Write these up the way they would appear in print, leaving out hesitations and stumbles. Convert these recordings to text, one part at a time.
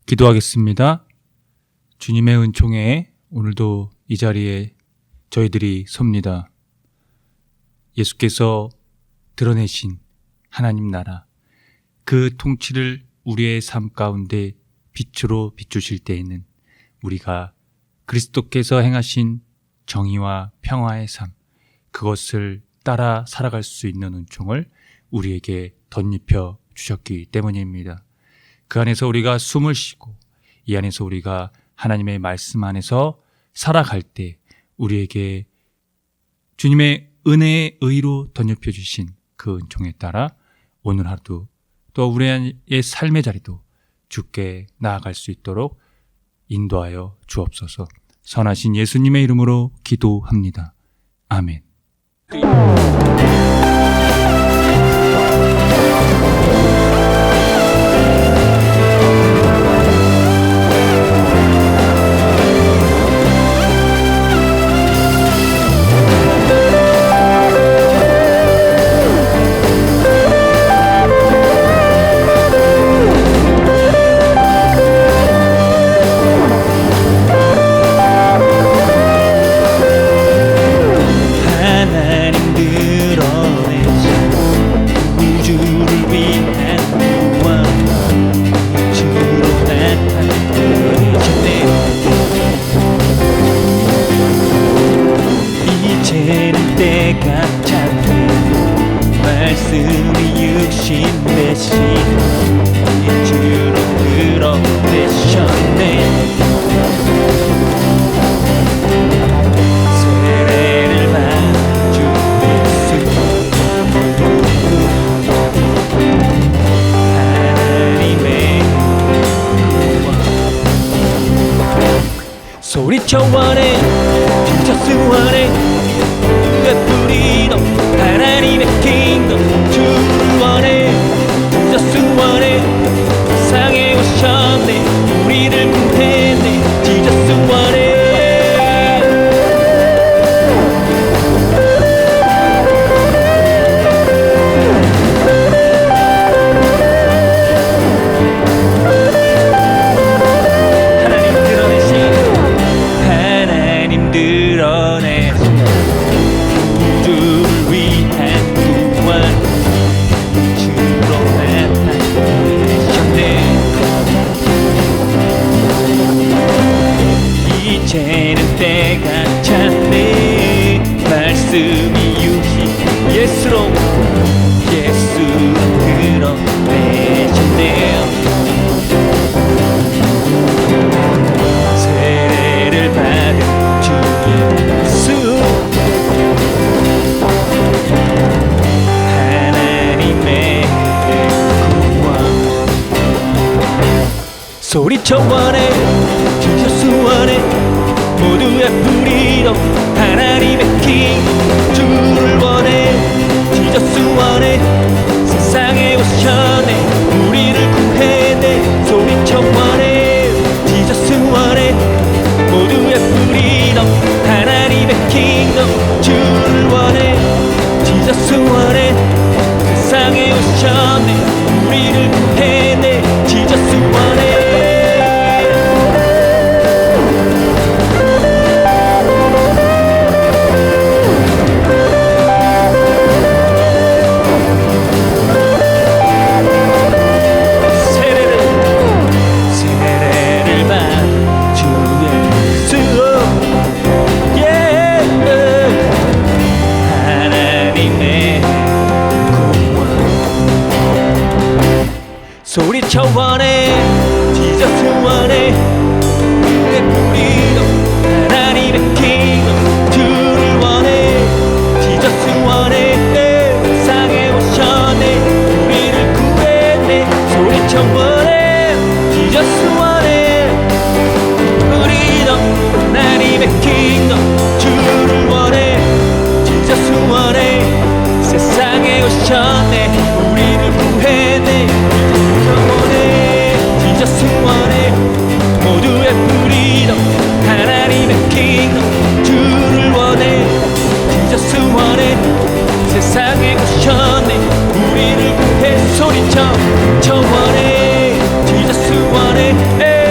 기도하겠습니다. 주님의 은총에 오늘도 이 자리에 저희들이 섭니다. 예수께서 드러내신 하나님 나라, 그 통치를 우리의 삶 가운데 빛으로 비추실 때에는 우리가 그리스도께서 행하신 정의와 평화의 삶, 그것을 따라 살아갈 수 있는 은총을 우리에게 덧입혀 주셨기 때문입니다. 그 안에서 우리가 숨을 쉬고 이 안에서 우리가 하나님의 말씀 안에서 살아갈 때 우리에게 주님의 은혜의 의로 덧입혀 주신 그 은총에 따라 오늘 하루도 또 우리의 삶의 자리도 주께 나아갈 수 있도록 인도하여 주옵소서. 선하신 예수님의 이름으로 기도합니다. 아멘. 소리쳐 원해 Jesus 원해 뿌리도 하나님의 킹덤 주를 원해 Jesus 원해 세상에 오셨네 우리를 구했네 Jesus 원해 이제는 때가 찼네 말씀이 유희 예수로 드러내셨네요 세례를 받은 주 예수 하나님의 구원 소리쳐 원해 주셔서 원해 모두의 뿌리도 하나님의 king 주를 원해 지저스 원해 세상에 오셨네 우리를 구했네 소리쳐 원해 지저스 원해 모두의 뿌리도 하나님의 king 주를 원해 지저스 원해 세상에 오셨네 우리를 구했네 지저스 원해 소리쳐 원해 지저스 원해 우리의 뿌리도 하나님의 킹덤 주를 원해 지저스 원해 세상에 오셨네 우리를 구했네 소리쳐 원해 지저스 원해 우리도 하나님의 킹덤 주를 원해 지저스 원해 세상에 오셨네 우리를 구했네 지저스 원해 모두의 뿌리도 하나님의 킹덤 주를 원해 지저스 원해 세상에 오셨네 우리를 구해 소리쳐 저 원해 지저스 원해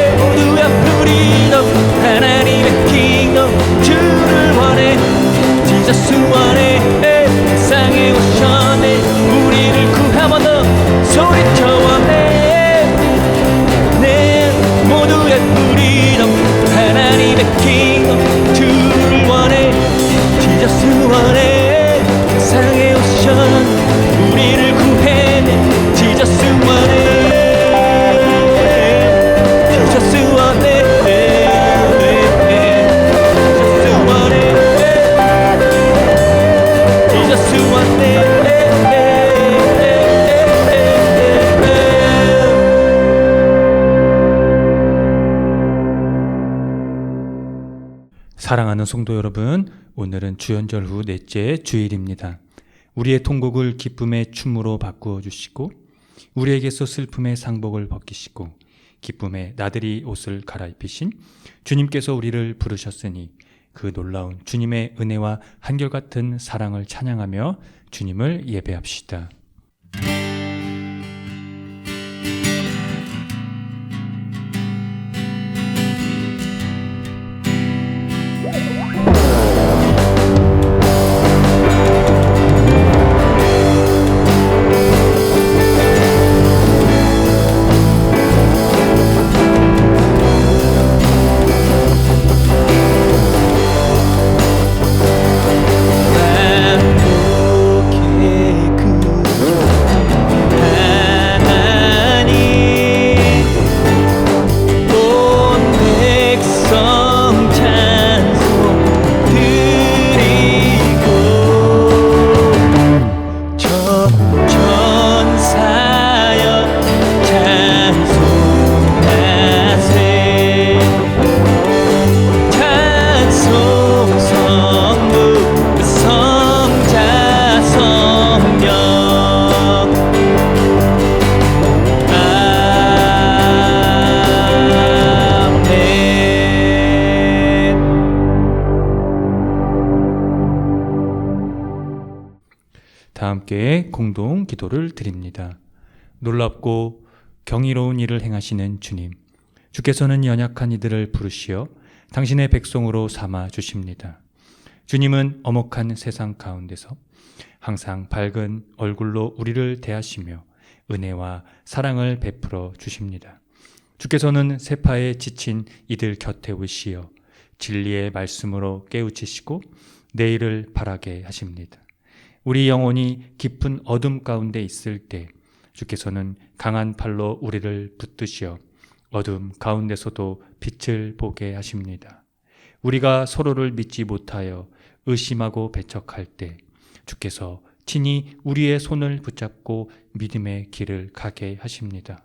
사랑하는 성도 여러분, 오늘은 주연절 후 넷째 주일입니다. 우리의 통곡을 기쁨의 춤으로 바꾸어 주시고 우리에게서 슬픔의 상복을 벗기시고 기쁨의 나들이 옷을 갈아입히신 주님께서 우리를 부르셨으니 그 놀라운 주님의 은혜와 한결같은 사랑을 찬양하며 주님을 예배합시다. 다 함께 공동 기도를 드립니다. 놀랍고 경이로운 일을 행하시는 주님, 주께서는 연약한 이들을 부르시어 당신의 백성으로 삼아 주십니다. 주님은 엄혹한 세상 가운데서 항상 밝은 얼굴로 우리를 대하시며 은혜와 사랑을 베풀어 주십니다. 주께서는 세파에 지친 이들 곁에 오시어 진리의 말씀으로 깨우치시고 내일을 바라게 하십니다. 우리 영혼이 깊은 어둠 가운데 있을 때 주께서는 강한 팔로 우리를 붙드시어 어둠 가운데서도 빛을 보게 하십니다. 우리가 서로를 믿지 못하여 의심하고 배척할 때 주께서 친히 우리의 손을 붙잡고 믿음의 길을 가게 하십니다.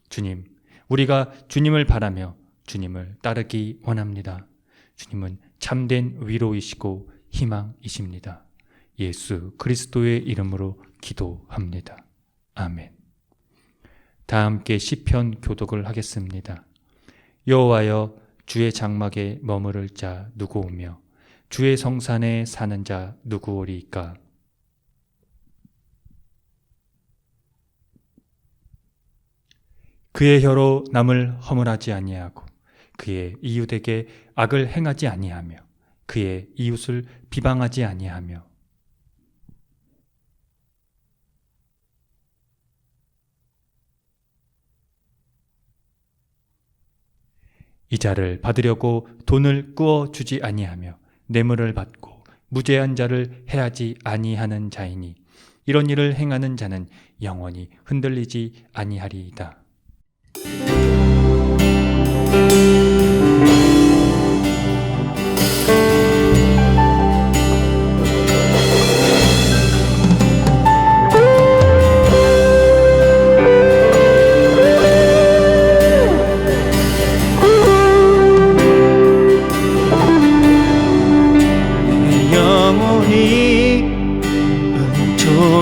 주님, 우리가 주님을 바라며 주님을 따르기 원합니다. 주님은 참된 위로이시고 희망이십니다. 예수 그리스도의 이름으로 기도합니다. 아멘. 다 함께 시편 교독을 하겠습니다. 여호와여, 주의 장막에 머무를 자 누구오며 주의 성산에 사는 자 누구오리이까? 그의 혀로 남을 허물하지 아니하고 그의 이웃에게 악을 행하지 아니하며 그의 이웃을 비방하지 아니하며 이자를 받으려고 돈을 꾸어 주지 아니하며 뇌물을 받고 무죄한 자를 해하지 아니하는 자이니 이런 일을 행하는 자는 영원히 흔들리지 아니하리이다.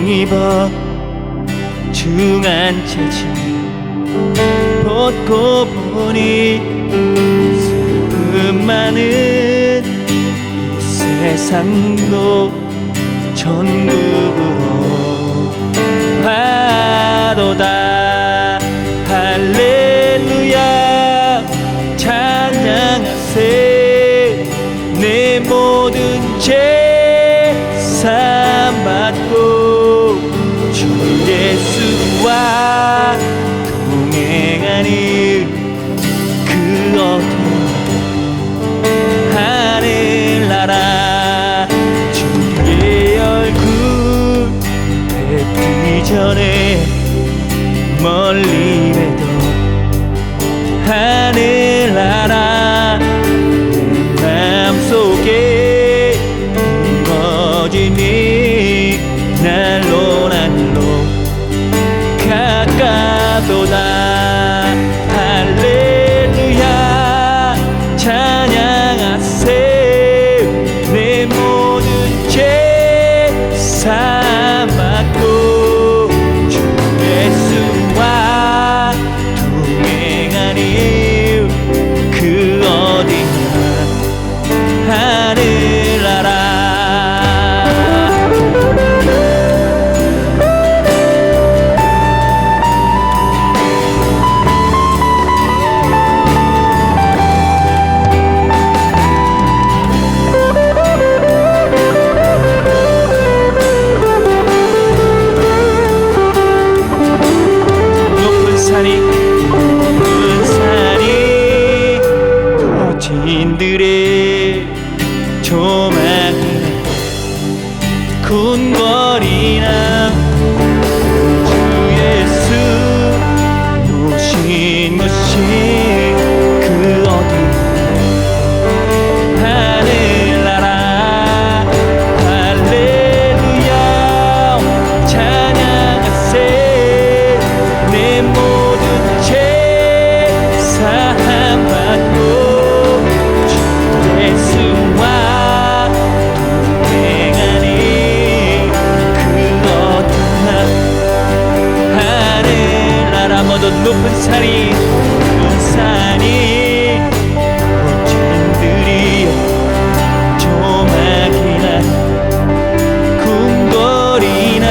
입어 중한 채지 벗고 보니 슬픔 많은 이 세상도 천국으로 가도다. 할렐루야 찬양하세. 내 모든 죄 사함받고 주 예수와 동행하는 그 어둠 하늘나라 주의 얼굴 뵙기 전에 멀리 뵈던 하늘나라 내 마음속에 이루어지니 날로 가까도다. 할렐루야 찬양하세. 큰 산이 주님들이여 조막이나 궁궐이나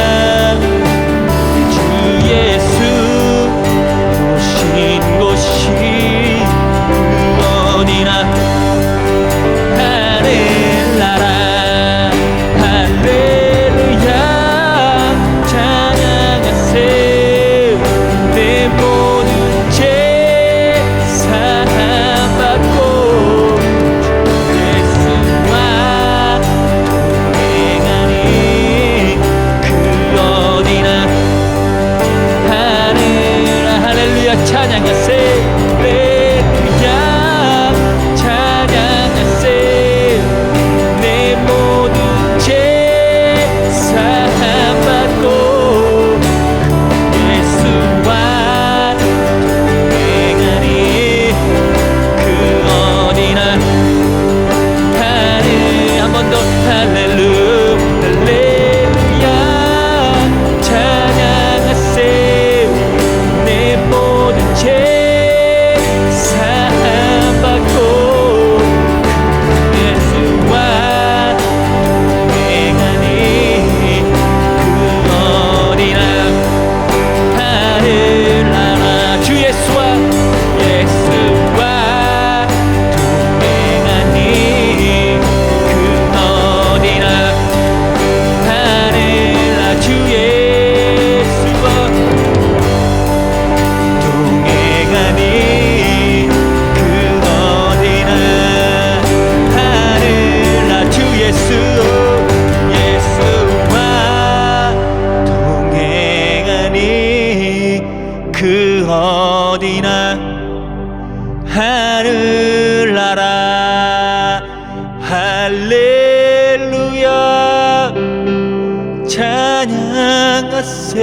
주 예수 오신 곳이 그 어디나 하늘나라 할렐루야 찬양하세 내 모든 죄 사함받고 예수와 동행하니 그 어디나 하늘나라 할렐루야 찬양하세 할렐루야 찬양하세 내 모든 죄 사함받고 예수와 동행하니 그 어디나 하늘 한 번 더 할렐루야 찬양하세 내 모든 죄 사함받고 예수와 동행하니 그 어디나 하늘나라 주 예수와 동행하니 그 어디나 하늘나라 주 예수와 동행하니 그 어디나 하늘나라 주 예수와 동행하니 그 어디나 하늘나라 할렐루야 찬양하세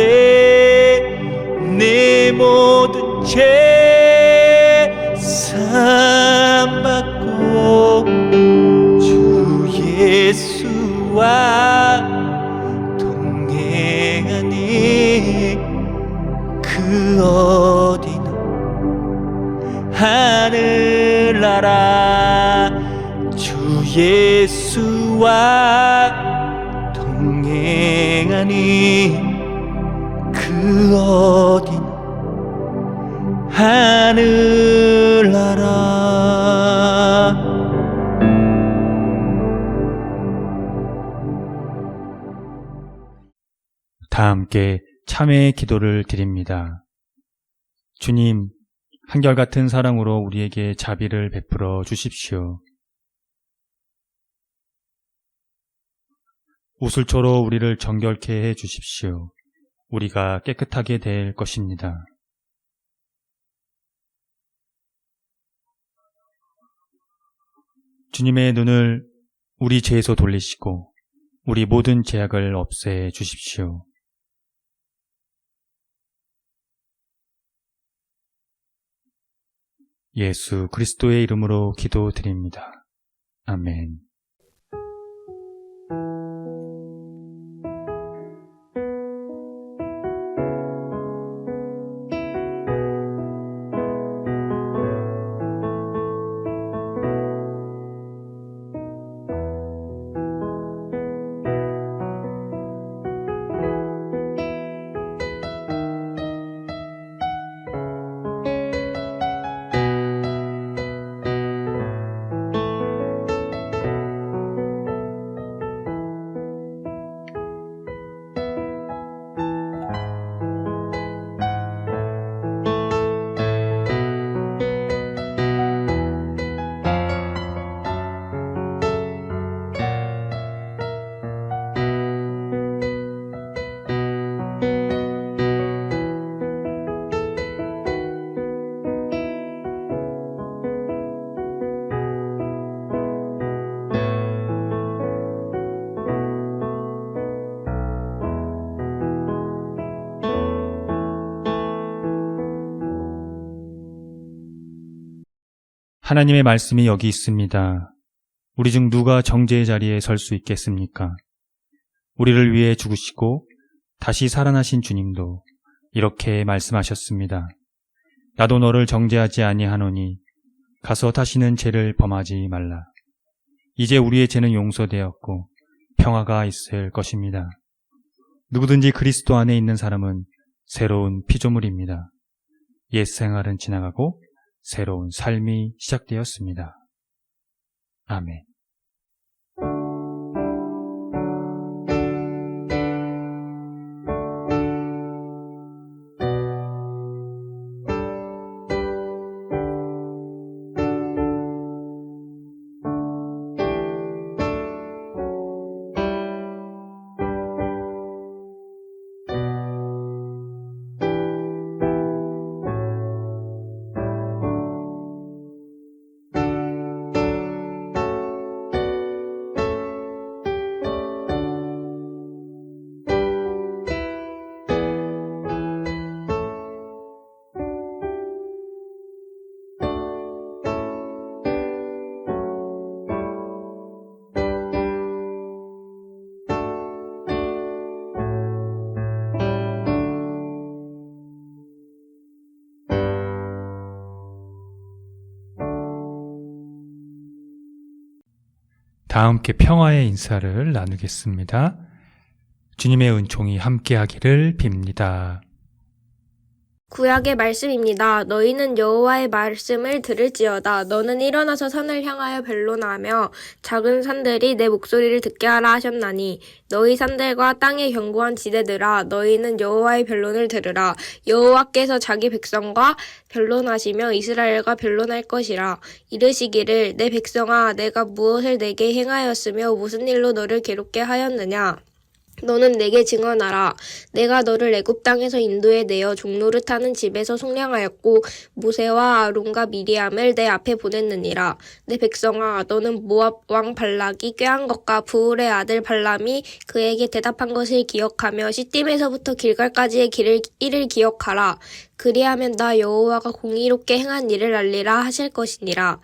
내 모든 죄 사함받고 주 예수와 동행하니 그 어디나 하늘나라 주 예수와 동행하니 그 어디나 하늘나라 다 함께 참회의 기도를 드립니다. 주님, 한결같은 사랑으로 우리에게 자비를 베풀어 주십시오. 우슬초로 우리를 정결케 해 주십시오. 우리가 깨끗하게 될 것입니다. 주님의 눈을 우리 죄에서 돌리시고 우리 모든 죄악을 없애 주십시오. 예수 그리스도의 이름으로 기도드립니다. 아멘. 하나님의 말씀이 여기 있습니다. 우리 중 누가 정죄의 자리에 설 수 있겠습니까? 우리를 위해 죽으시고 다시 살아나신 주님도 이렇게 말씀하셨습니다. 나도 너를 정죄하지 아니하노니 가서 다시는 죄를 범하지 말라. 이제 우리의 죄는 용서되었고 평화가 있을 것입니다. 누구든지 그리스도 안에 있는 사람은 새로운 피조물입니다. 옛 생활은 지나가고 새로운 삶이 시작되었습니다. 아멘. 다 함께 평화의 인사를 나누겠습니다. 주님의 은총이 함께하기를 빕니다. 구약의 말씀입니다. 너희는 여호와의 말씀을 들을지어다. 너는 일어나서 산을 향하여 변론하며 작은 산들이 내 목소리를 듣게 하라 하셨나니 너희 산들과 땅의 견고한 지대들아 너희는 여호와의 변론을 들으라. 여호와께서 자기 백성과 변론하시며 이스라엘과 변론할 것이라. 이르시기를 내 백성아 내가 무엇을 내게 행하였으며 무슨 일로 너를 괴롭게 하였느냐. 너는 내게 증언하라. 내가 너를 애굽 땅에서 인도해 내어 종노릇하는 집에서 속량하였고 모세와 아론과 미리암을 내 앞에 보냈느니라. 내 백성아 너는 모압 왕 발락이 꾀한 것과 부울의 아들 발람이 그에게 대답한 것을 기억하며 시딤에서부터 길갈까지의 일을 기억하라. 그리하면 나 여호와가 공의롭게 행한 일을 알리라 하실 것이니라.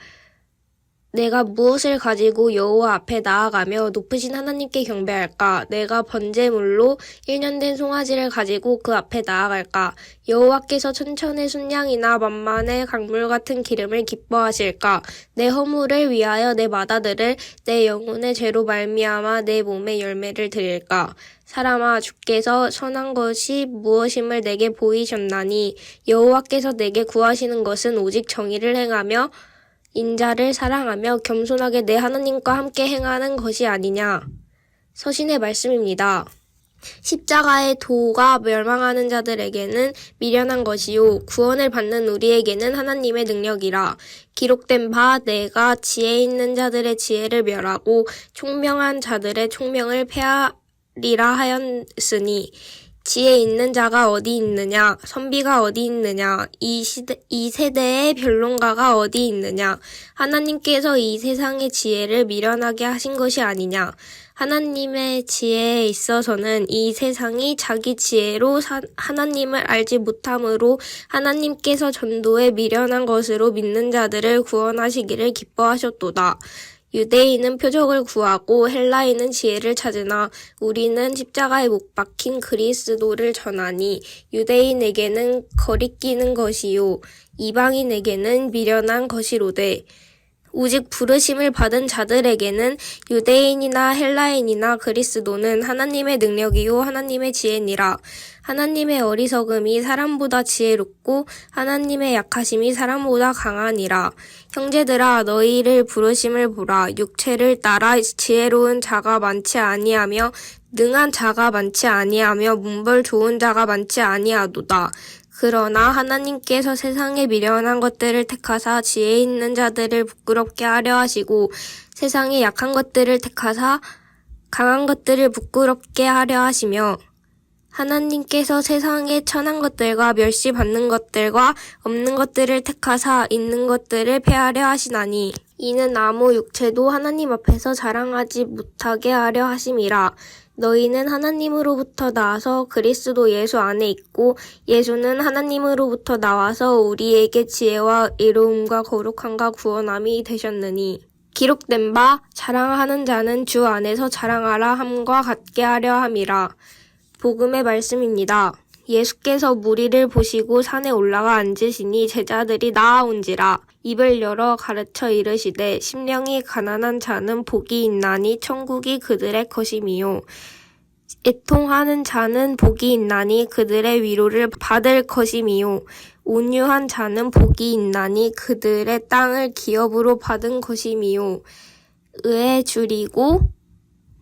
내가 무엇을 가지고 여호와 앞에 나아가며 높으신 하나님께 경배할까? 내가 번제물로 1년 된 송아지를 가지고 그 앞에 나아갈까? 여호와께서 천천의 순양이나 만만의 강물 같은 기름을 기뻐하실까? 내 허물을 위하여 내 마다들을 내 영혼의 죄로 말미암아 내 몸의 열매를 드릴까? 사람아 주께서 선한 것이 무엇임을 내게 보이셨나니 여호와께서 내게 구하시는 것은 오직 정의를 행하며 인자를 사랑하며 겸손하게 내 하나님과 함께 행하는 것이 아니냐. 서신의 말씀입니다. 십자가의 도가 멸망하는 자들에게는 미련한 것이요 구원을 받는 우리에게는 하나님의 능력이라. 기록된 바 내가 지혜 있는 자들의 지혜를 멸하고 총명한 자들의 총명을 폐하리라 하였으니 지혜 있는 자가 어디 있느냐? 선비가 어디 있느냐? 이 세대의 변론가가 어디 있느냐? 하나님께서 이 세상의 지혜를 미련하게 하신 것이 아니냐? 하나님의 지혜에 있어서는 이 세상이 자기 지혜로 하나님을 알지 못함으로 하나님께서 전도에 미련한 것으로 믿는 자들을 구원하시기를 기뻐하셨도다. 유대인은 표적을 구하고 헬라인은 지혜를 찾으나 우리는 십자가에 못 박힌 그리스도를 전하니 유대인에게는 거리끼는 것이요 이방인에게는 미련한 것이로되 오직 부르심을 받은 자들에게는 유대인이나 헬라인이나 그리스도는 하나님의 능력이요 하나님의 지혜니라. 하나님의 어리석음이 사람보다 지혜롭고 하나님의 약하심이 사람보다 강하니라. 형제들아 너희를 부르심을 보라. 육체를 따라 지혜로운 자가 많지 아니하며 능한 자가 많지 아니하며 문벌 좋은 자가 많지 아니하도다. 그러나 하나님께서 세상에 미련한 것들을 택하사 지혜 있는 자들을 부끄럽게 하려 하시고 세상에 약한 것들을 택하사 강한 것들을 부끄럽게 하려 하시며 하나님께서 세상에 천한 것들과 멸시받는 것들과 없는 것들을 택하사 있는 것들을 폐하려 하시나니 이는 아무 육체도 하나님 앞에서 자랑하지 못하게 하려 하심이라. 너희는 하나님으로부터 나와서 그리스도 예수 안에 있고 예수는 하나님으로부터 나와서 우리에게 지혜와 이로움과 거룩함과 구원함이 되셨느니 기록된 바 자랑하는 자는 주 안에서 자랑하라 함과 같게 하려 함이라. 복음의 말씀입니다. 예수께서 무리를 보시고 산에 올라가 앉으시니 제자들이 나아온지라. 입을 열어 가르쳐 이르시되 심령이 가난한 자는 복이 있나니 천국이 그들의 것임이요. 애통하는 자는 복이 있나니 그들의 위로를 받을 것임이요. 온유한 자는 복이 있나니 그들의 땅을 기업으로 받은 것임이요. 의에 줄이고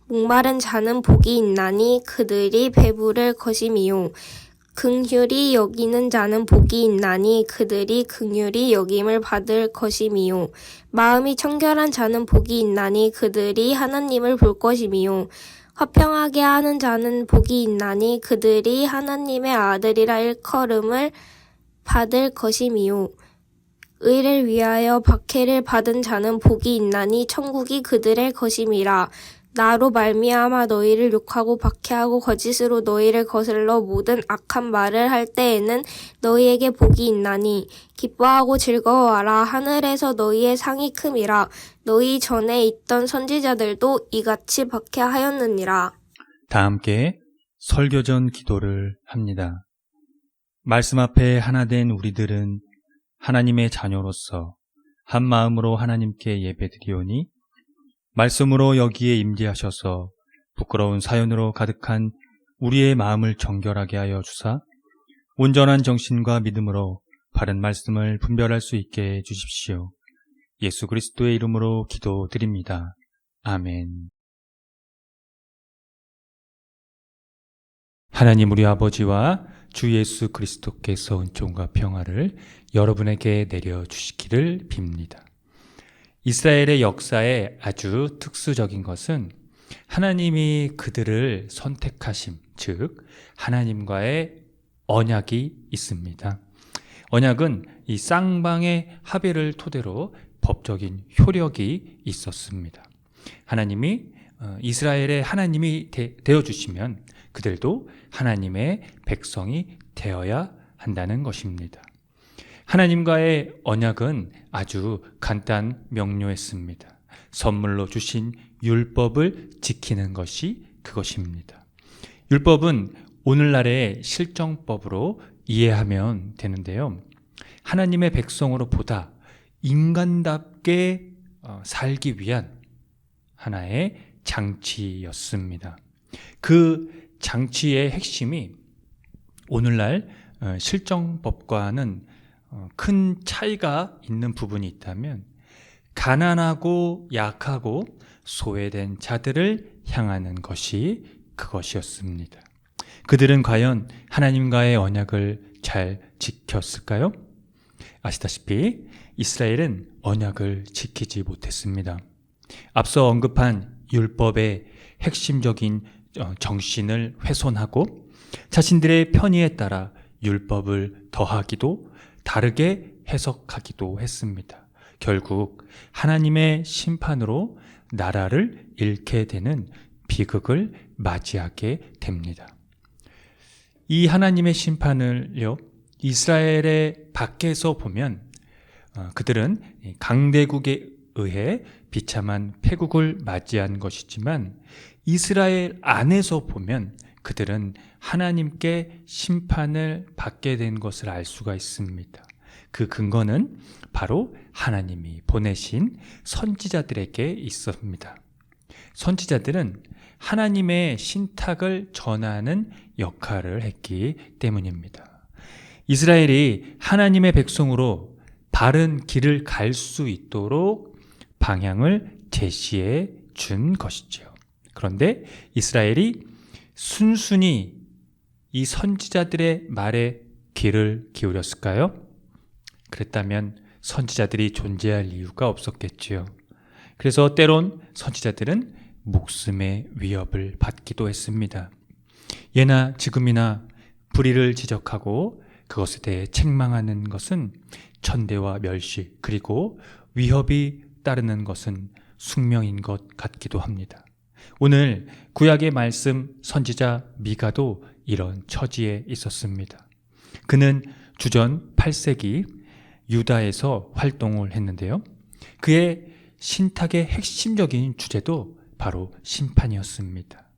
목마른 자는 복이 있나니 그들이 배부를 것임이요. 긍휼히 여기는 자는 복이 있나니 그들이 긍휼히 여김을 받을 것임이요. 마음이 청결한 자는 복이 있나니 그들이 하나님을 볼 것임이요. 화평하게 하는 자는 복이 있나니 그들이 하나님의 아들이라 일컬음을 받을 것임이요. 의를 위하여 박해를 받은 자는 복이 있나니 천국이 그들의 것임이라. 나로 말미암아 너희를 욕하고 박해하고 거짓으로 너희를 거슬러 모든 악한 말을 할 때에는 너희에게 복이 있나니 기뻐하고 즐거워하라. 하늘에서 너희의 상이 큼이라. 너희 전에 있던 선지자들도 이같이 박해하였느니라. 다 함께 설교전 기도를 합니다. 말씀 앞에 하나 된 우리들은 하나님의 자녀로서 한 마음으로 하나님께 예배드리오니 말씀으로 여기에 임재하셔서 부끄러운 사연으로 가득한 우리의 마음을 정결하게 하여 주사 온전한 정신과 믿음으로 바른 말씀을 분별할 수 있게 해주십시오. 예수 그리스도의 이름으로 기도드립니다. 아멘. 하나님 우리 아버지와 주 예수 그리스도께서 은총과 평화를 여러분에게 내려주시기를 빕니다. 이스라엘의 역사에 아주 특수적인 것은 하나님이 그들을 선택하심, 즉 하나님과의 언약이 있습니다. 언약은 이 쌍방의 합의를 토대로 법적인 효력이 있었습니다. 하나님이 이스라엘의 하나님이 되어주시면 그들도 하나님의 백성이 되어야 한다는 것입니다. 하나님과의 언약은 아주 간단 명료했습니다. 선물로 주신 율법을 지키는 것이 그것입니다. 율법은 오늘날의 실정법으로 이해하면 되는데요. 하나님의 백성으로 보다 인간답게 살기 위한 하나의 장치였습니다. 그 장치의 핵심이 오늘날 실정법과는 큰 차이가 있는 부분이 있다면 가난하고 약하고 소외된 자들을 향하는 것이 그것이었습니다. 그들은 과연 하나님과의 언약을 잘 지켰을까요? 아시다시피 이스라엘은 언약을 지키지 못했습니다. 앞서 언급한 율법의 핵심적인 정신을 훼손하고 자신들의 편의에 따라 율법을 더하기도 다르게 해석하기도 했습니다. 결국 하나님의 심판으로 나라를 잃게 되는 비극을 맞이하게 됩니다. 이 하나님의 심판을요, 이스라엘의 밖에서 보면 그들은 강대국에 의해 비참한 패국을 맞이한 것이지만 이스라엘 안에서 보면 그들은 하나님께 심판을 받게 된 것을 알 수가 있습니다. 그 근거는 바로 하나님이 보내신 선지자들에게 있습니다. 선지자들은 하나님의 신탁을 전하는 역할을 했기 때문입니다. 이스라엘이 하나님의 백성으로 바른 길을 갈 수 있도록 방향을 제시해 준 것이죠. 그런데 이스라엘이 순순히 이 선지자들의 말에 귀를 기울였을까요? 그랬다면 선지자들이 존재할 이유가 없었겠지요. 그래서 때론 선지자들은 목숨의 위협을 받기도 했습니다. 예나 지금이나 불의를 지적하고 그것에 대해 책망하는 것은 천대와 멸시 그리고 위협이 따르는 것은 숙명인 것 같기도 합니다. 오늘 구약의 말씀 선지자 미가도 이런 처지에 있었습니다. 그는 주전 8세기 유다에서 활동을 했는데요. 그의 신탁의 핵심적인 주제도 바로 심판이었습니다.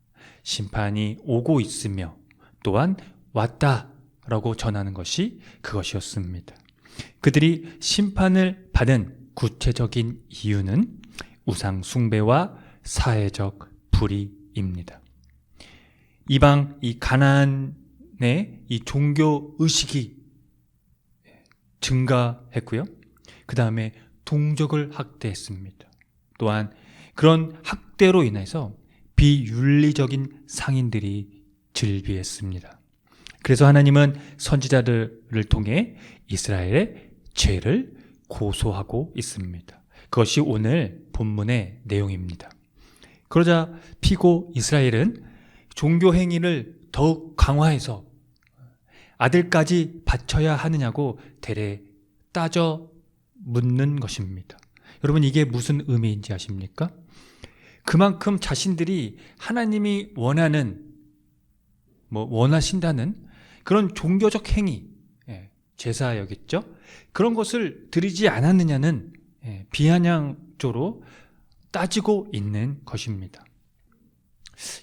심판이 오고 있으며 또한 왔다 라고 전하는 것이 그것이었습니다. 그들이 심판을 받은 구체적인 이유는 우상 숭배와 사회적 불의입니다. 이방 이 가나안의 이 종교 의식이 증가했고요. 그 다음에 동족을 학대했습니다. 또한 그런 학대로 인해서 비윤리적인 상인들이 즐비했습니다. 그래서 하나님은 선지자들을 통해 이스라엘의 죄를 고소하고 있습니다. 그것이 오늘 본문의 내용입니다. 그러자 피고 이스라엘은 종교 행위를 더욱 강화해서 아들까지 바쳐야 하느냐고 대래 따져 묻는 것입니다. 여러분, 이게 무슨 의미인지 아십니까? 그만큼 자신들이 하나님이 원하신다는 그런 종교적 행위, 제사였겠죠? 그런 것을 드리지 않았느냐는 비아냥조로 따지고 있는 것입니다.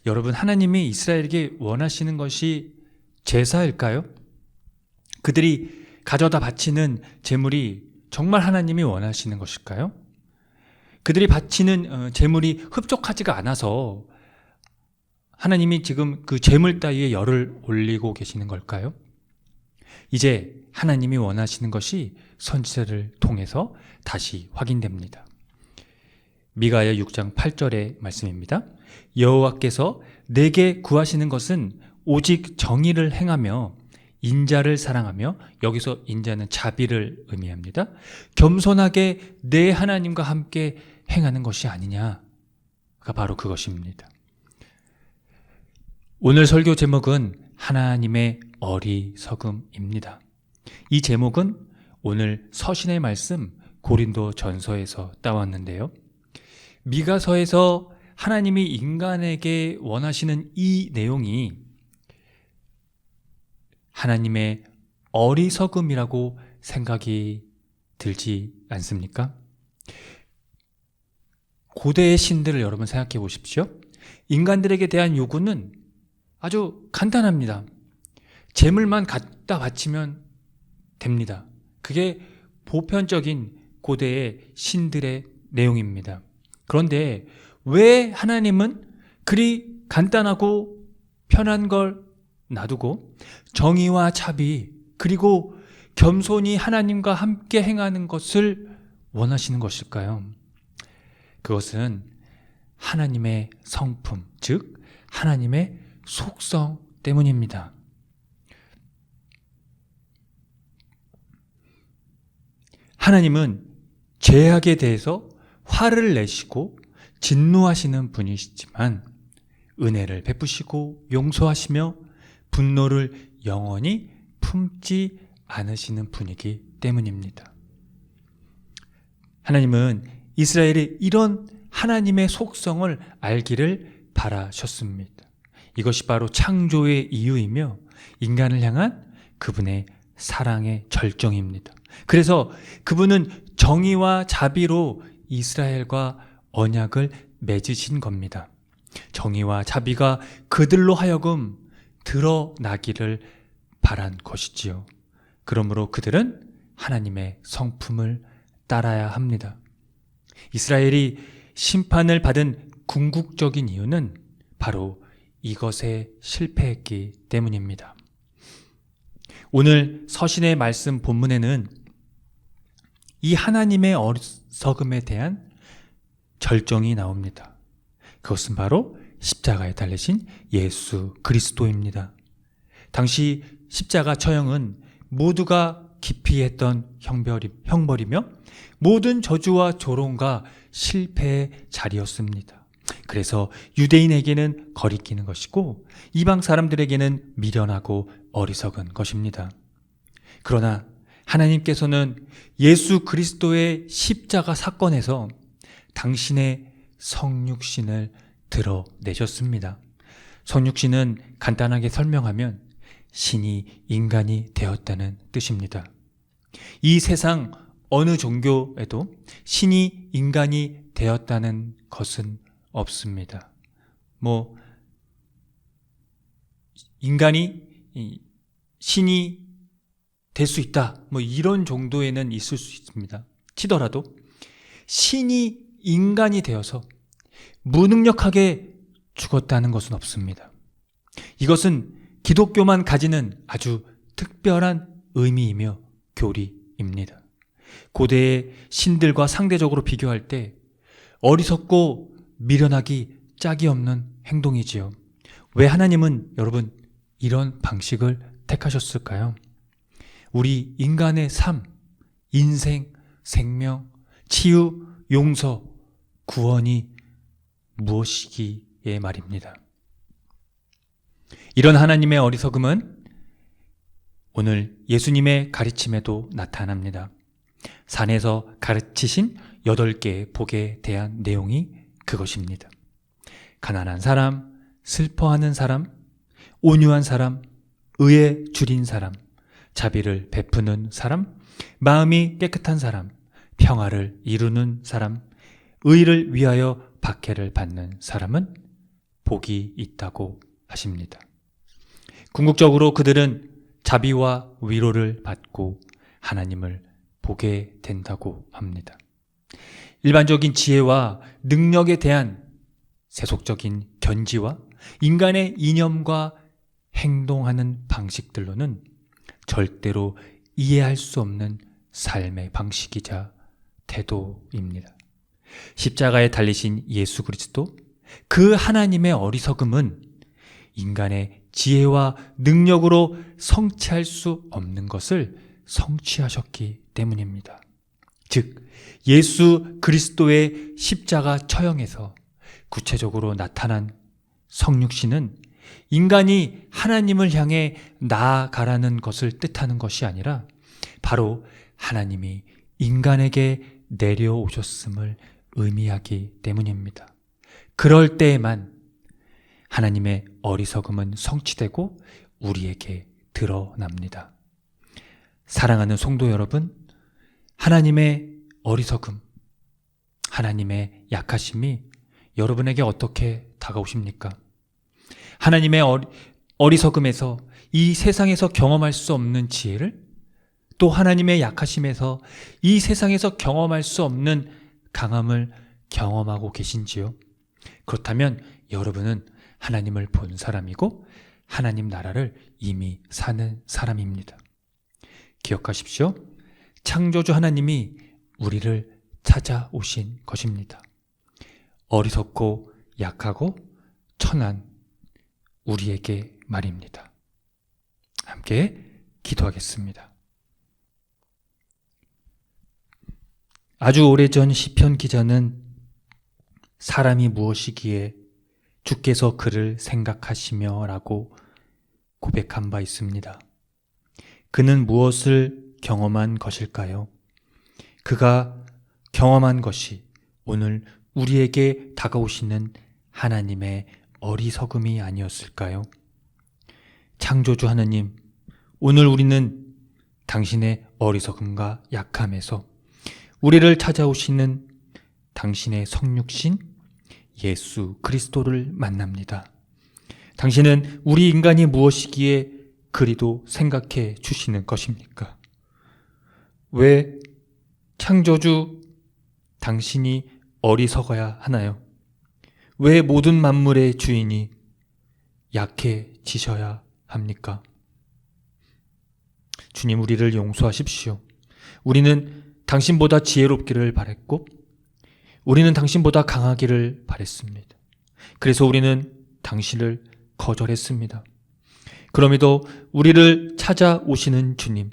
여러분, 하나님이 이스라엘에게 원하시는 것이 제사일까요? 그들이 가져다 바치는 제물이 정말 하나님이 원하시는 것일까요? 그들이 바치는 제물이 흡족하지가 않아서 하나님이 지금 그 제물 따위에 열을 올리고 계시는 걸까요? 이제 하나님이 원하시는 것이 선지자를 통해서 다시 확인됩니다. 미가야 6장 8절의 말씀입니다. 여호와께서 내게 구하시는 것은 오직 정의를 행하며 인자를 사랑하며, 여기서 인자는 자비를 의미합니다. 겸손하게 내 하나님과 함께 행하는 것이 아니냐가 바로 그것입니다. 오늘 설교 제목은 하나님의 어리석음입니다. 이 제목은 오늘 서신의 말씀 고린도 전서에서 따왔는데요. 미가서에서 하나님이 인간에게 원하시는 이 내용이 하나님의 어리석음이라고 생각이 들지 않습니까? 고대의 신들을 여러분 생각해 보십시오. 인간들에게 대한 요구는 아주 간단합니다. 재물만 갖다 바치면 됩니다. 그게 보편적인 고대의 신들의 내용입니다. 그런데 왜 하나님은 그리 간단하고 편한 걸 놔두고 정의와 자비 그리고 겸손히 하나님과 함께 행하는 것을 원하시는 것일까요? 그것은 하나님의 성품, 즉 하나님의 속성 때문입니다. 하나님은 죄악에 대해서 화를 내시고 진노하시는 분이시지만 은혜를 베푸시고 용서하시며 분노를 영원히 품지 않으시는 분이기 때문입니다. 하나님은 이스라엘이 이런 하나님의 속성을 알기를 바라셨습니다. 이것이 바로 창조의 이유이며 인간을 향한 그분의 사랑의 절정입니다. 그래서 그분은 정의와 자비로 이스라엘과 언약을 맺으신 겁니다. 정의와 자비가 그들로 하여금 드러나기를 바란 것이지요. 그러므로 그들은 하나님의 성품을 따라야 합니다. 이스라엘이 심판을 받은 궁극적인 이유는 바로 이것에 실패했기 때문입니다. 오늘 서신의 말씀 본문에는 이 하나님의 어리석음에 대한 절정이 나옵니다. 그것은 바로 십자가에 달리신 예수 그리스도입니다. 당시 십자가 처형은 모두가 기피했던 형벌이며 모든 저주와 조롱과 실패의 자리였습니다. 그래서 유대인에게는 거리끼는 것이고 이방 사람들에게는 미련하고 어리석은 것입니다. 그러나 하나님께서는 예수 그리스도의 십자가 사건에서 당신의 성육신을 드러내셨습니다. 성육신은 간단하게 설명하면 신이 인간이 되었다는 뜻입니다. 이 세상 어느 종교에도 신이 인간이 되었다는 것은 없습니다. 인간이 신이 될 수 있다. 뭐 이런 정도에는 있을 수 있습니다. 치더라도 신이 인간이 되어서 무능력하게 죽었다는 것은 없습니다. 이것은 기독교만 가지는 아주 특별한 의미이며 교리입니다. 고대의 신들과 상대적으로 비교할 때 어리석고 미련하기 짝이 없는 행동이지요. 왜 하나님은 여러분 이런 방식을 택하셨을까요? 우리 인간의 삶, 인생, 생명, 치유, 용서, 구원이 무엇이기에 말입니다. 이런 하나님의 어리석음은 오늘 예수님의 가르침에도 나타납니다. 산에서 가르치신 8개의 복에 대한 내용이 그것입니다. 가난한 사람, 슬퍼하는 사람, 온유한 사람, 의에 줄인 사람, 자비를 베푸는 사람, 마음이 깨끗한 사람, 평화를 이루는 사람, 의를 위하여 박해를 받는 사람은 복이 있다고 하십니다. 궁극적으로 그들은 자비와 위로를 받고 하나님을 보게 된다고 합니다. 일반적인 지혜와 능력에 대한 세속적인 견지와 인간의 이념과 행동하는 방식들로는 절대로 이해할 수 없는 삶의 방식이자 태도입니다. 십자가에 달리신 예수 그리스도, 그 하나님의 어리석음은 인간의 지혜와 능력으로 성취할 수 없는 것을 성취하셨기 때문입니다. 즉, 예수 그리스도의 십자가 처형에서 구체적으로 나타난 성육신은 인간이 하나님을 향해 나아가라는 것을 뜻하는 것이 아니라 바로 하나님이 인간에게 내려오셨음을 의미하기 때문입니다. 그럴 때에만 하나님의 어리석음은 성취되고 우리에게 드러납니다. 사랑하는 성도 여러분, 하나님의 어리석음, 하나님의 약하심이 여러분에게 어떻게 다가오십니까? 하나님의 어리석음에서 이 세상에서 경험할 수 없는 지혜를, 또 하나님의 약하심에서 이 세상에서 경험할 수 없는 강함을 경험하고 계신지요? 그렇다면 여러분은 하나님을 본 사람이고 하나님 나라를 이미 사는 사람입니다. 기억하십시오. 창조주 하나님이 우리를 찾아오신 것입니다. 어리석고 약하고 천한 우리에게 말입니다. 함께 기도하겠습니다. 아주 오래전 시편 기자는 사람이 무엇이기에 주께서 그를 생각하시며 라고 고백한 바 있습니다. 그는 무엇을 경험한 것일까요? 그가 경험한 것이 오늘 우리에게 다가오시는 하나님의 어리석음이 아니었을까요? 창조주 하나님, 오늘 우리는 당신의 어리석음과 약함에서 우리를 찾아오시는 당신의 성육신 예수 그리스도를 만납니다. 당신은 우리 인간이 무엇이기에 그리도 생각해 주시는 것입니까? 왜 창조주 당신이 어리석어야 하나요? 왜 모든 만물의 주인이 약해지셔야 합니까? 주님, 우리를 용서하십시오. 우리는 당신보다 지혜롭기를 바랬고 우리는 당신보다 강하기를 바랬습니다. 그래서 우리는 당신을 거절했습니다. 그럼에도 우리를 찾아오시는 주님,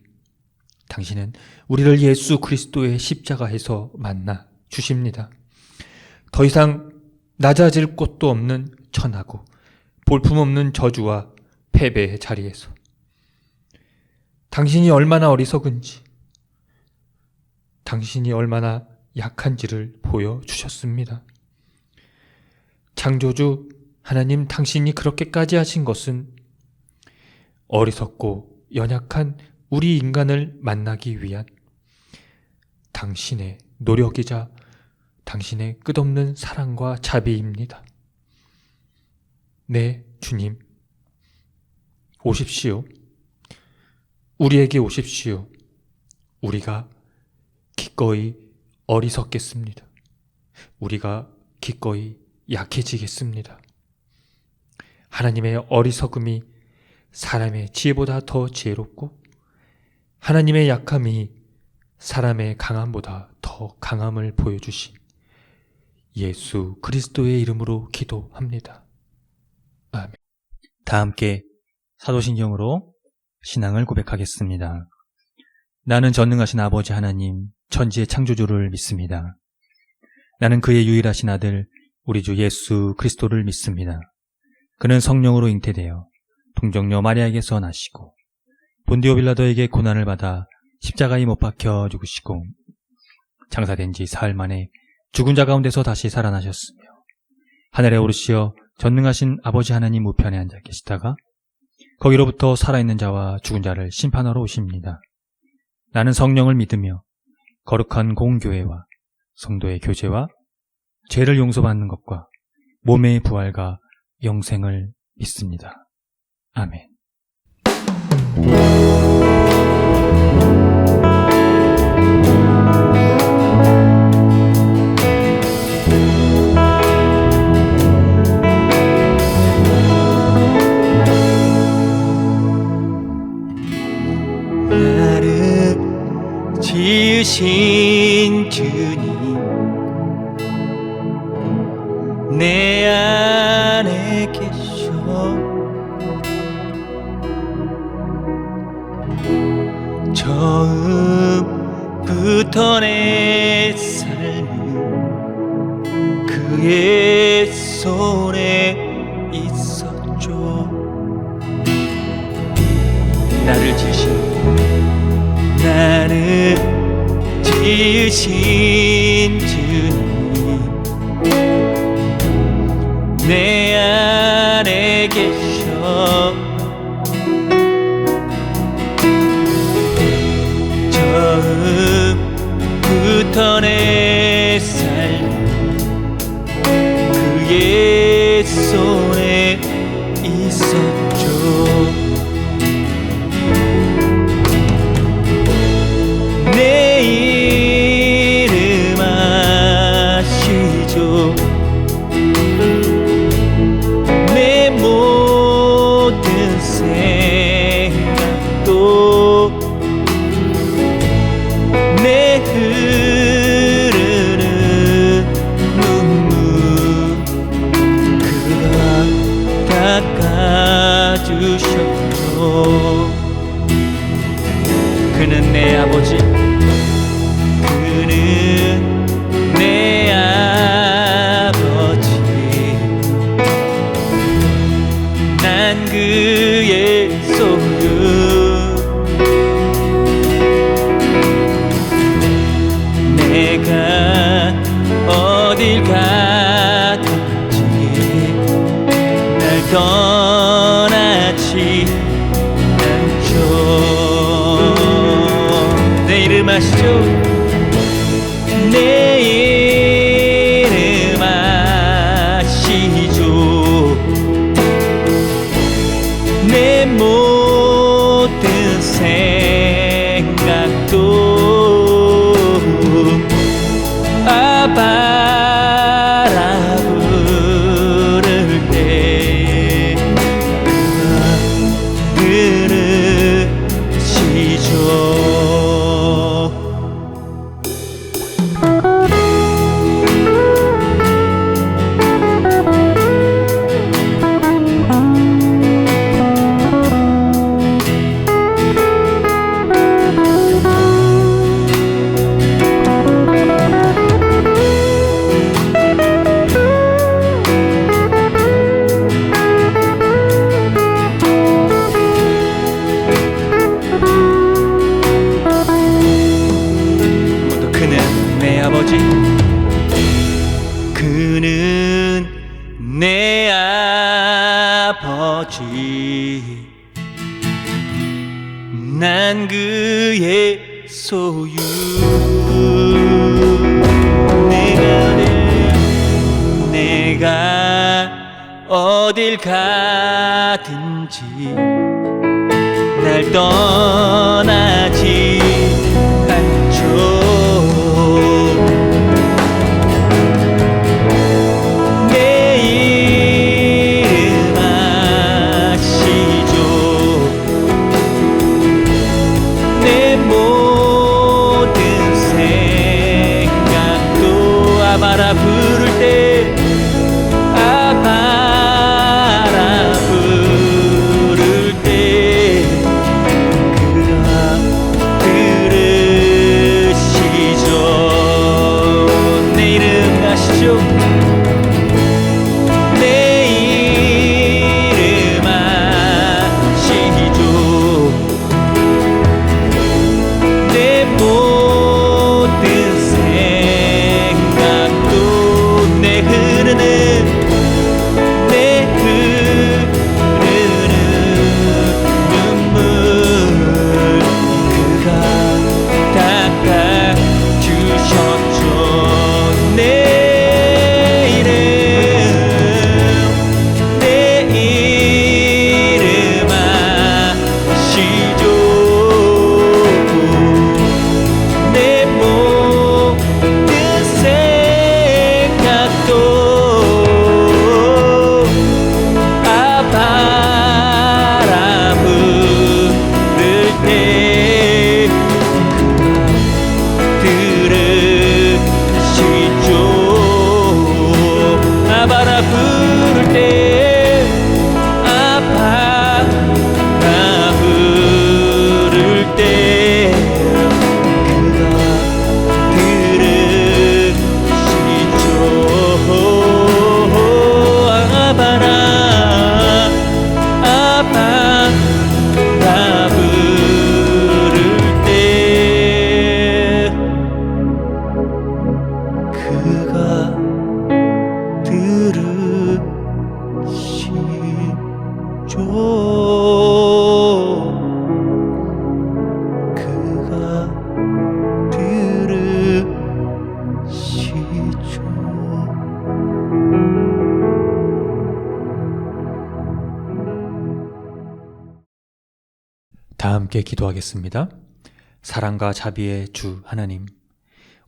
당신은 우리를 예수 그리스도의 십자가에서 만나 주십니다. 더 이상 낮아질 곳도 없는 천하고 볼품없는 저주와 패배의 자리에서 당신이 얼마나 어리석은지, 당신이 얼마나 약한지를 보여주셨습니다. 창조주 하나님, 당신이 그렇게까지 하신 것은 어리석고 연약한 우리 인간을 만나기 위한 당신의 노력이자 당신의 끝없는 사랑과 자비입니다. 네, 주님, 오십시오. 우리에게 오십시오. 우리가 기꺼이 어리석겠습니다. 우리가 기꺼이 약해지겠습니다. 하나님의 어리석음이 사람의 지혜보다 더 지혜롭고 하나님의 약함이 사람의 강함보다 더 강함을 보여주신 예수 그리스도의 이름으로 기도합니다. 아멘. 다 함께 사도신경으로 신앙을 고백하겠습니다. 나는 전능하신 아버지 하나님, 천지의 창조주를 믿습니다. 나는 그의 유일하신 아들, 우리 주 예수 그리스도를 믿습니다. 그는 성령으로 잉태되어 동정녀 마리아에게서 나시고 본디오 빌라도에게 고난을 받아 십자가에 못 박혀 죽으시고 장사된 지 사흘 만에 죽은 자 가운데서 다시 살아나셨으며 하늘에 오르시어 전능하신 아버지 하나님 우편에 앉아 계시다가 거기로부터 살아있는 자와 죽은 자를 심판하러 오십니다. 나는 성령을 믿으며 거룩한 공교회와 성도의 교제와 죄를 용서받는 것과 몸의 부활과 영생을 믿습니다. 아멘. 나를 지으신 주님 내 안에 계셔 처음부터 내 삶은 그의 손에 있었죠. 나를 지으신 주님 내 안에 계셔 처음부터 내 삶 그의 손에 있었죠. 내 이름 아시죠. 내 모든 생각도 내 흐르는 눈물 그가 닦아주셨죠. 그는 내 아버지 그는 내 아버지 난 그의 소유 내가 어딜 가든지 날 떠나지 않죠. 내 이름 아시죠? 내 이름 아시죠. 내 모든 생각도 아바라 부를 때 들으시죠. 그는 내 아버지 난 그의 소유 내가 어딜 가든지 날 떠나지 않죠. 내 이름 아시죠. 내 모든 생각도 아바라 부를 때 아바라 부를 때 그가 들으시죠. 내 이름 아시죠. 내 이름 아시죠. 내 모든 생각도 내 흐르는 눈물 그가 닦아주셨죠. 내 이름 아시죠. 내 모든 생각도 아바라 부를 때 들으시죠. 아바라 부를 때 아바라 부를 때 그가 들으시죠. 아바라 부를 때 그가 들으시죠. 그가 들으시죠. 다 함께 기도하겠습니다. 사랑과 자비의 주 하나님,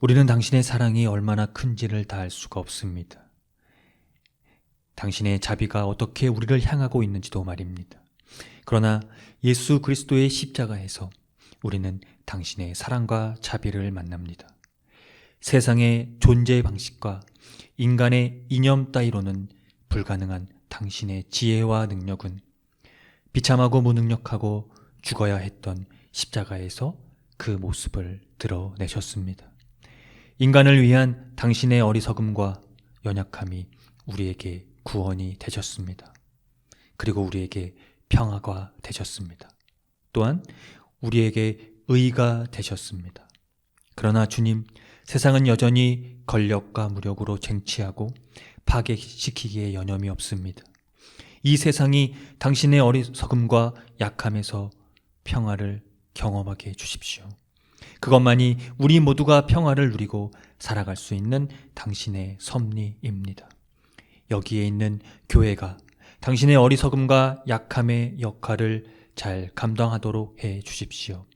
우리는 당신의 사랑이 얼마나 큰지를 다 알 수가 없습니다. 당신의 자비가 어떻게 우리를 향하고 있는지도 말입니다. 그러나 예수 그리스도의 십자가에서 우리는 당신의 사랑과 자비를 만납니다. 세상의 존재 방식과 인간의 이념 따위로는 불가능한 당신의 지혜와 능력은 비참하고 무능력하고 죽어야 했던 십자가에서 그 모습을 드러내셨습니다. 인간을 위한 당신의 어리석음과 연약함이 우리에게 구원이 되셨습니다. 그리고 우리에게 평화가 되셨습니다. 또한 우리에게 의가 되셨습니다. 그러나 주님, 세상은 여전히 권력과 무력으로 쟁취하고 파괴시키기에 여념이 없습니다. 이 세상이 당신의 어리석음과 약함에서 평화를 경험하게 해주십시오. 그것만이 우리 모두가 평화를 누리고 살아갈 수 있는 당신의 섭리입니다. 여기에 있는 교회가 당신의 어리석음과 약함의 역할을 잘 감당하도록 해 주십시오.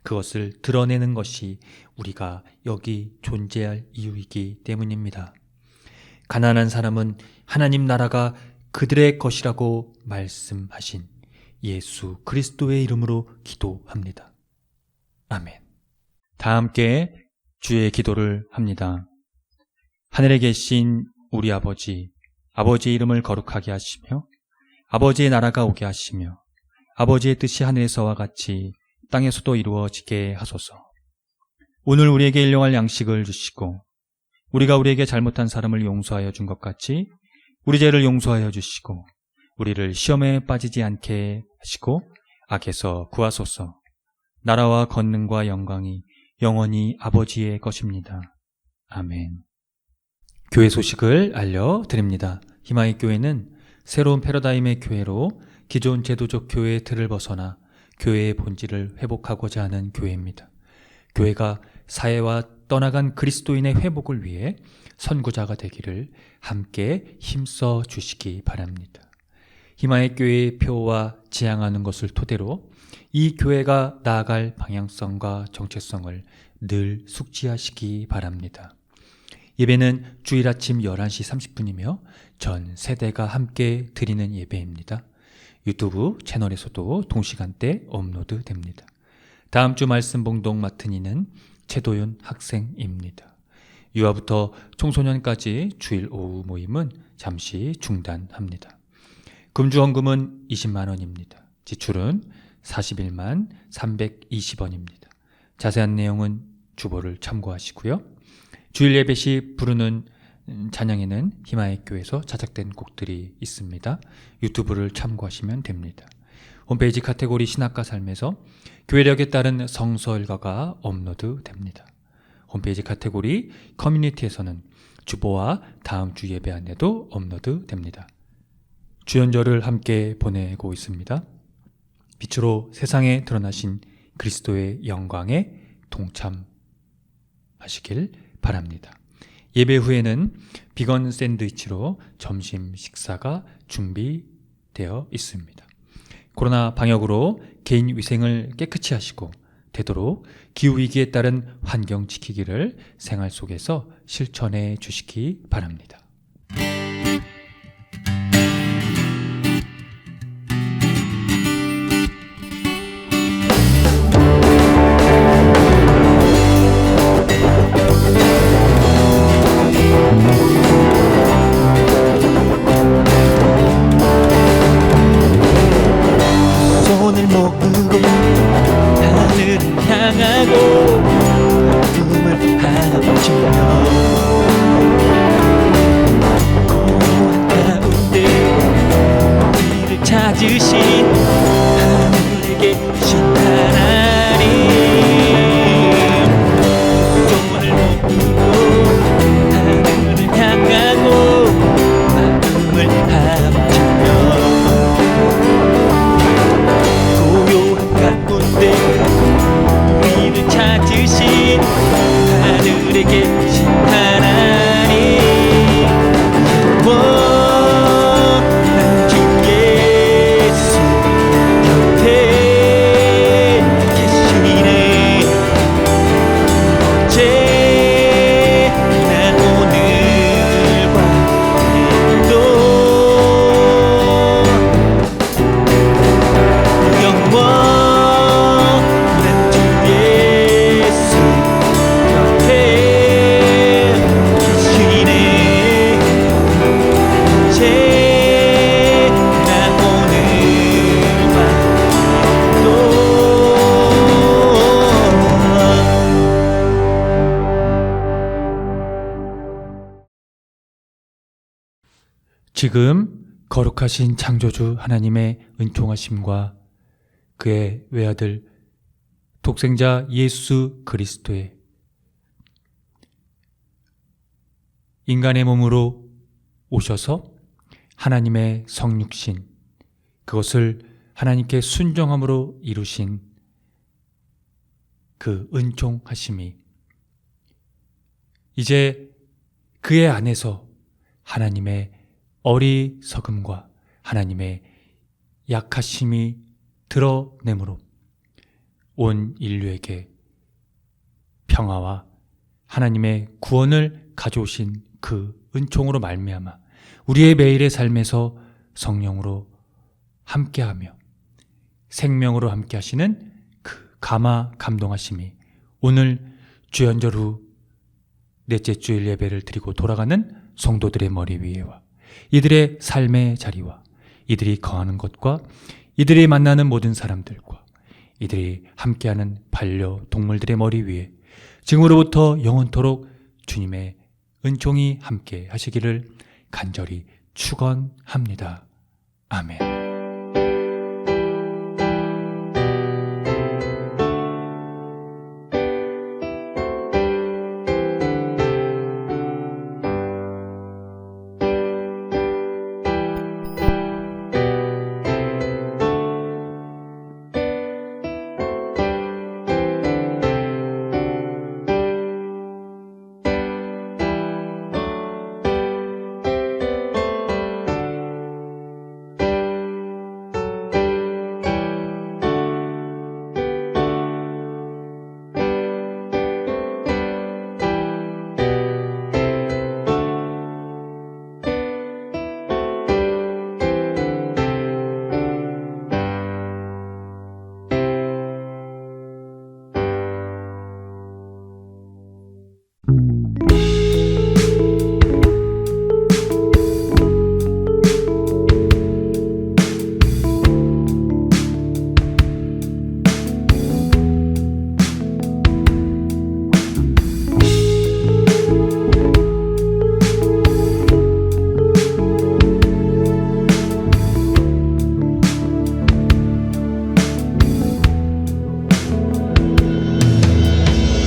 그것을 드러내는 것이 우리가 여기 존재할 이유이기 때문입니다. 가난한 사람은 하나님 나라가 그들의 것이라고 말씀하신 예수 그리스도의 이름으로 기도합니다. 아멘. 다 함께 주의 기도를 합니다. 하늘에 계신 우리 아버지, 아버지의 이름을 거룩하게 하시며 아버지의 나라가 오게 하시며 아버지의 뜻이 하늘에서와 같이 땅에서도 이루어지게 하소서. 오늘 우리에게 일용할 양식을 주시고 우리가 우리에게 잘못한 사람을 용서하여 준 것 같이 우리 죄를 용서하여 주시고 우리를 시험에 빠지지 않게 하시고 악에서 구하소서. 나라와 권능과 영광이 영원히 아버지의 것입니다. 아멘. 교회 소식을 알려드립니다. 희망의 교회는 새로운 패러다임의 교회로 기존 제도적 교회의 틀을 벗어나 교회의 본질을 회복하고자 하는 교회입니다. 교회가 사회와 떠나간 그리스도인의 회복을 위해 선구자가 되기를 함께 힘써 주시기 바랍니다. 희망의 교회의 표와 지향하는 것을 토대로 이 교회가 나아갈 방향성과 정체성을 늘 숙지하시기 바랍니다. 예배는 주일 아침 11시 30분이며 전 세대가 함께 드리는 예배입니다. 유튜브 채널에서도 동시간대 업로드 됩니다. 다음 주 말씀 봉독 맡은 이는 최도윤 학생입니다. 유아부터 청소년까지 주일 오후 모임은 잠시 중단합니다. 금주헌금은 20만 원입니다. 지출은 41만 320원입니다. 자세한 내용은 주보를 참고하시고요. 주일 예배 시 부르는 찬양에는 희망의교회에서 자작된 곡들이 있습니다. 유튜브를 참고하시면 됩니다. 홈페이지 카테고리 신학과 삶에서 교회력에 따른 성서 일과가 업로드 됩니다. 홈페이지 카테고리 커뮤니티에서는 주보와 다음 주 예배 안내도 업로드 됩니다. 주연절을 함께 보내고 있습니다. 빛으로 세상에 드러나신 그리스도의 영광에 동참하시길 바랍니다. 예배 후에는 비건 샌드위치로 점심 식사가 준비되어 있습니다. 코로나 방역으로 개인 위생을 깨끗이 하시고 되도록 기후위기에 따른 환경 지키기를 생활 속에서 실천해 주시기 바랍니다. 손을 모으고 하늘을 향하고 꿈을 합치며 공허한 가운데 우리를 찾으신 하늘에 계신 하나님, 손을 모으고 하늘을 향하고 마음을 합치며 우리를 찾으신 하늘에 계신 하나님, 난 주 예수 곁에 계시네. 어제나 오늘과 내일도 영원 지금 거룩하신 창조주 하나님의 은총하심과 그의 외아들 독생자 예수 그리스도의 인간의 몸으로 오셔서 하나님의 성육신, 그것을 하나님께 순종함으로 이루신 그 은총하심이 이제 그의 안에서 하나님의 어리석음과 하나님의 약하심이 드러내므로 온 인류에게 평화와 하나님의 구원을 가져오신 그 은총으로 말미암아 우리의 매일의 삶에서 성령으로 함께하며 생명으로 함께하시는 그 감화 감동하심이 오늘 주연절 후 넷째 주일 예배를 드리고 돌아가는 성도들의 머리 위에와 이들의 삶의 자리와 이들이 거하는 것과 이들이 만나는 모든 사람들과 이들이 함께하는 반려동물들의 머리 위에 지금으로부터 영원토록 주님의 은총이 함께 하시기를 간절히 축원합니다. 아멘.